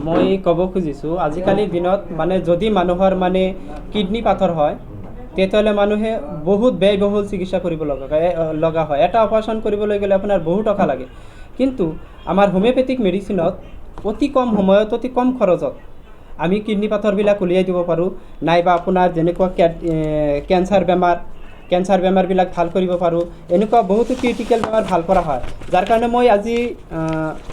মই ক'ব খুজিছোঁ আজিকালিৰ দিনত মানে যদি মানুহৰ মানে কিডনী পাথৰ হয় তেতিয়াহ'লে মানুহে বহুত ব্যয়বহুল চিকিৎসা কৰিব লগা হয়। এটা অপাৰেশ্যন কৰিবলৈ গ'লে আপোনাৰ বহু টকা লাগে, কিন্তু আমাৰ হোমিওপেথিক মেডিচিনত অতি কম সময়ত অতি কম খৰচত আমি কিডনী পাথৰবিলাক উলিয়াই দিব পাৰোঁ, নাইবা আপোনাৰ যেনেকুৱা কেঞ্চাৰ বেমাৰবিলাক ভাল কৰিব পাৰোঁ। এনেকুৱা বহুতো ক্ৰিটিকেল বেমাৰ ভাল কৰা হয়, যাৰ কাৰণে মই আজি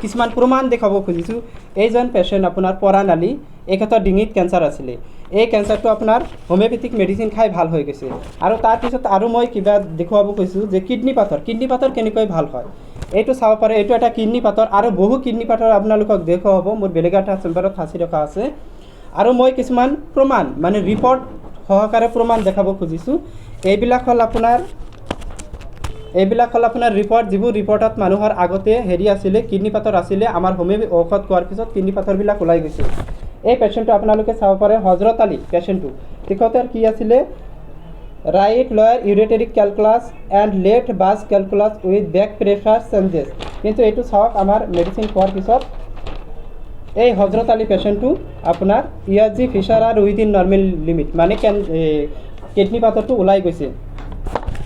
কিছুমান প্ৰমাণ দেখাব খুজিছোঁ। এইজন পেচেণ্ট আপোনাৰ পৰাণ আলী, এখেতৰ ডিঙিত কেঞ্চাৰ আছিলে। এই কেঞ্চাৰটো আপোনাৰ হোমিওপেথিক মেডিচিন খাই ভাল হৈ গৈছে। আৰু তাৰপিছত আৰু মই কিবা দেখুৱাব খুজিছোঁ যে কিডনী পাথৰ কেনেকৈ ভাল হয়। এইটো চাব পাৰে, এইটো এটা কিডনী পাথৰ আৰু বহু কিডনী পাথৰ আপোনালোকক দেখুৱাব। মোৰ বেলেগ এটা চেম্বাৰত সাঁচি ৰখা আছে। আৰু মই কিছুমান প্ৰমাণ মানে ৰিপৰ্ট সহকাৰে প্ৰমাণ দেখাব খুজিছোঁ। এইবিলাক হ'ল আপোনাৰ ৰিপৰ্ট, যিবোৰ ৰিপৰ্টত মানুহৰ আগতে আছিলে, কিডনী পাথৰ আছিলে। আমাৰ হোমিও ঔষধ খোৱাৰ পিছত কিডনী পাথৰবিলাক ওলাই গৈছে। এই পেচেণ্টটো আপোনালোকে চাব পাৰে, হজৰত আলী পেচেণ্টটো। তেখেতৰ কি আছিলে? Right lower ureteric calculus and left বাছ calculus with back pressure changes. কিন্তু এইটো চাওক, আমাৰ মেডিচিন খোৱাৰ পিছত এই হজৰত আলী পেচেণ্টটো আপোনাৰ ERG ফিচাৰ আৰু উইদিন নৰ্মেল লিমিট, মানে কিডনী পাথৰটো ওলাই গৈছে।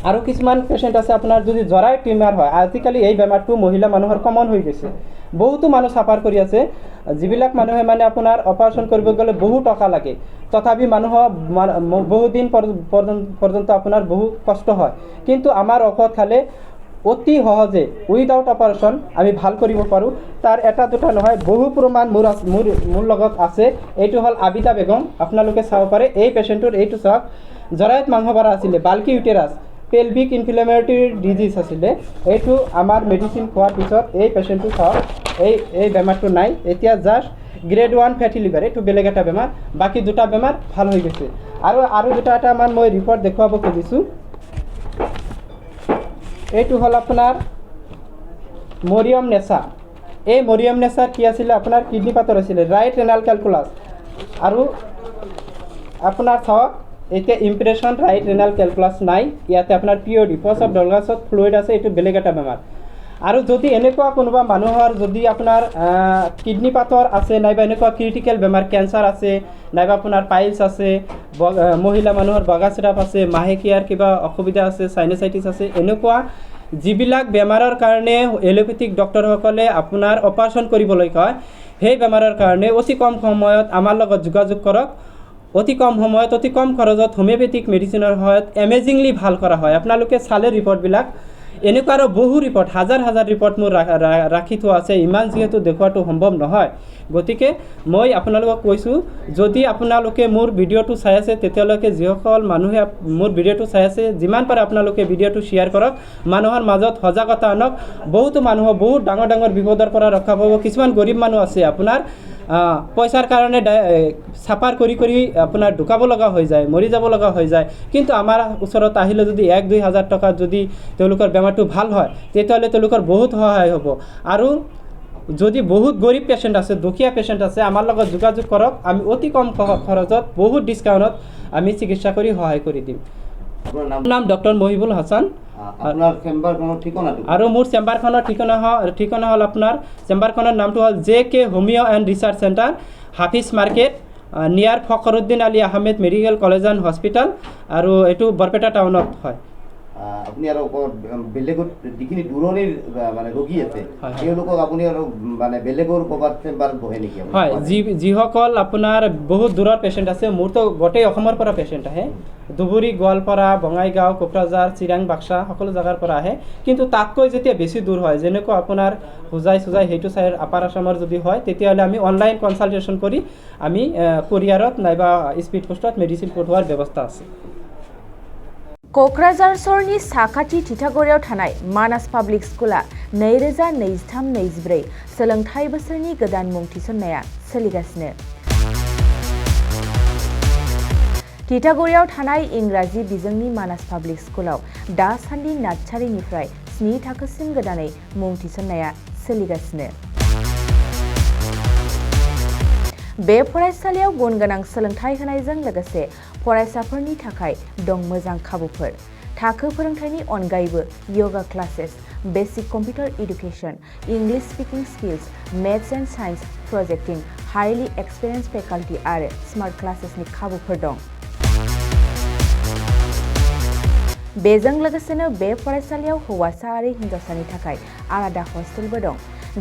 আৰু কিছুমান পেচেণ্ট আছে আপোনাৰ যদি জৰাইৰ টিউমাৰ হয়। আজিকালি এই বেমাৰটো মহিলা মানুহৰ কমন হৈ গৈছে, বহুতো মানুহ চাফাৰ কৰি আছে। যিবিলাক মানুহে মানে আপোনাৰ অপাৰেশ্যন কৰিব গ'লে বহু টকা লাগে, তথাপি মানুহৰ বহু দিন পৰ্যন্ত আপোনাৰ বহু কষ্ট হয়। কিন্তু আমাৰ ঔষধ খালে অতি সহজে উইদাউট অপাৰেশ্যন আমি ভাল কৰিব পাৰোঁ। তাৰ এটা দুটা নহয়, বহু প্ৰমাণ মোৰ লগত আছে। এইটো হ'ল আবিদা বেগম, আপোনালোকে চাব পাৰে। এই পেচেণ্টটোৰ এইটো চাওক, জৰায়ুত মাংস বাঢ়া আছিলে, bulky uterus, pelvic inflammatory disease আছিলে। এইটো আমাৰ মেডিচিন খোৱাৰ পিছত এই পেচেণ্টটো চাওক, এই বেমাৰটো নাই। এতিয়া জাষ্ট গ্ৰেড 1 ফেটি লিভাৰ, এইটো বেলেগ এটা বেমাৰ। বাকী দুটা বেমাৰ ভাল হৈ গৈছে। আৰু দুটামান মই ৰিপৰ্ট দেখুৱাব খুজিছোঁ। এইটো হ'ল আপোনাৰ মৰিয়ম নেছা। এই মৰিয়ম নেছাৰ কি আছিলে? আপোনাৰ কিডনী পাথৰ আছিলে, ৰাইট ৰেনাল কেলকুলাছ। আৰু আপোনাৰ চাওক, এতিয়া ইম্প্ৰেশ্যন ৰাইট ৰেনাল কেলকুলাছ নাই। ইয়াতে আপোনাৰ POD, পষ্ট অফ ডলগাছত ফ্লুইড আছে, এইটো বেলেগ এটা বেমাৰ। আৰু যদি এনেকুৱা কোনোবা মানুহৰ যদি আপোনাৰ কিডনী পাথৰ আছে, নাইবা এনেকুৱা ক্ৰিটিকেল বেমাৰ, কেঞ্চাৰ আছে, নাইবা আপোনাৰ পাইলছ আছে, মহিলা মানুহৰ বগাচিৰাপ আছে, মাহেকীয়াৰ কিবা অসুবিধা আছে, চাইনাচাইটিছ আছে, এনেকুৱা যিবিলাক বেমাৰৰ কাৰণে এলোপেথিক ডক্টৰসকলে আপোনাৰ অপাৰেশ্যন কৰিবলৈ কয়, সেই বেমাৰৰ কাৰণে অতি কম সময়ত আমাৰ লগত যোগাযোগ কৰক। অতি কম সময়ত অতি কম খৰচত হোমিওপেথিক মেডিচিনৰ সহায়ত এমেজিংলি ভাল কৰা হয়। আপোনালোকে চালে ৰিপৰ্টবিলাক, এনেকুৱা আৰু বহু ৰিপৰ্ট, হাজাৰ ৰিপৰ্ট মোৰ ৰাখি থোৱা আছে। ইমান যিহেতু দেখুৱাটো সম্ভৱ নহয়, গতিকে মই আপোনালোকক কৈছোঁ, যদি আপোনালোকে মোৰ ভিডিঅ'টো চাই আছে, তেতিয়ালৈকে যিসকল মানুহে মোৰ ভিডিঅ'টো চাই আছে, যিমান পাৰে আপোনালোকে ভিডিঅ'টো শ্বেয়াৰ কৰক, মানুহৰ মাজত সজাগতা আনক। বহুতো মানুহক বহুত ডাঙৰ বিপদৰ পৰা ৰক্ষা পাব। কিছুমান গৰীব মানুহ আছে, আপোনাৰ পইচাৰ কাৰণে চাফাৰ কৰি আপোনাৰ ঢুকাব লগা হৈ যায়, মৰি যাব লগা হৈ যায়। কিন্তু আমাৰ ওচৰত আহিলে যদি 1-2 হাজাৰ টকাত যদি তেওঁলোকৰ বেমাৰটো ভাল হয়, তেতিয়াহ'লে তেওঁলোকৰ বহুত সহায় হ'ব। আৰু যদি বহুত গৰীব পেচেণ্ট আছে, দুখীয়া পেচেণ্ট আছে, আমাৰ লগত যোগাযোগ কৰক। আমি অতি কম খৰচত বহুত ডিছকাউণ্টত আমি চিকিৎসা কৰি সহায় কৰি দিম। মোৰ নাম ডক্টৰ মহিবুল হাছান। আৰু মোৰ চেম্বাৰখনৰ ঠিকনা হ'ল আপোনাৰ চেম্বাৰখনৰ নামটো হ'ল JK homeo and research centre, Hafiz market, near Fakhruddin Ali Ahmed medical college and hospital. আৰু এইটো বৰপেটা টাউনত হয়। আপুনি আৰু বেলেগত যিখিনি দূৰণিৰ মানে ৰোগী আছে, তেওঁলোকক আপুনি আৰু মানে বেলেগৰ ক'ৰবাত চেম্বাৰত বহে নেকি? হয়, যিসকল আপোনাৰ বহুত দূৰৰ পেচেণ্ট আছে, মোৰতো গোটেই অসমৰ পৰা পেচেণ্ট আহে। ধুবুৰী, গোৱালপাৰা, বঙাইগাঁও, কোকৰাঝাৰ, চিৰাং, বাক্সা, সকলো জেগাৰ পৰা আহে। কিন্তু তাতকৈ যেতিয়া বেছি দূৰ হয়, যেনেকুৱা আপোনাৰ হোজাই সেইটো চাইড আপাৰ আছামৰ যদি হয়, তেতিয়াহ'লে আমি অনলাইন কনচালটেশ্যন কৰি আমি কোৰিয়াৰত নাইবা স্পীড পোষ্টত মেডিচিন পঠোৱাৰ ব্যৱস্থা আছে। क'क्राझार सहरनि साखाथि थिथागुरियाव थानाय मानास पाब्लिक स्कुला 2023-24 सोलोंथाइ बोसोरनि गोदान मुं थिसननाया सोलिगासिनो। थिथागुरियाव थानाय इंराजि बिजोंनि मानास पाब्लिक स्कुलाव दासान्दि नार्सारिनिफ्राय 7 थाखोसिम गोदानै मुं थिसननाया सोलिगासिनो। बे फरायसालियाव गुन गोनां सोलोंथाइ होनायजों लोगोसे फरायसाफोरनि थाखाय दं मोजां खाबुफोर। थाखो फोरोंथायनि अनगायैबो yoga classes, basic computer education, English speaking skills, maths and science प्रोजेक्टिं, हाईली एक्सपिरियेंस फेकाल्टी आरो स्मार्ट क्लासेसनि खाबुफोर दं। बेजों लोगोसेनो बे फरायसालियाव हौवासा आरो हिन्जावसानि थाखाय आलादा हस्टेलबो दं।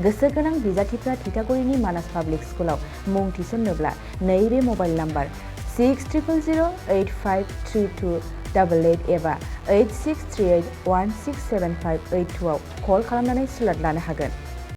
गोसो गोनां बिजाथिफ्रा थिथागुरिनि मानास पाब्लिक स्कुलाव मुं थिसन्नोब्ला नैबे मबाइल नाम्बार 6000853288 एबा 8638167582 आव कल खालामनानै स्लट लानो हागोन।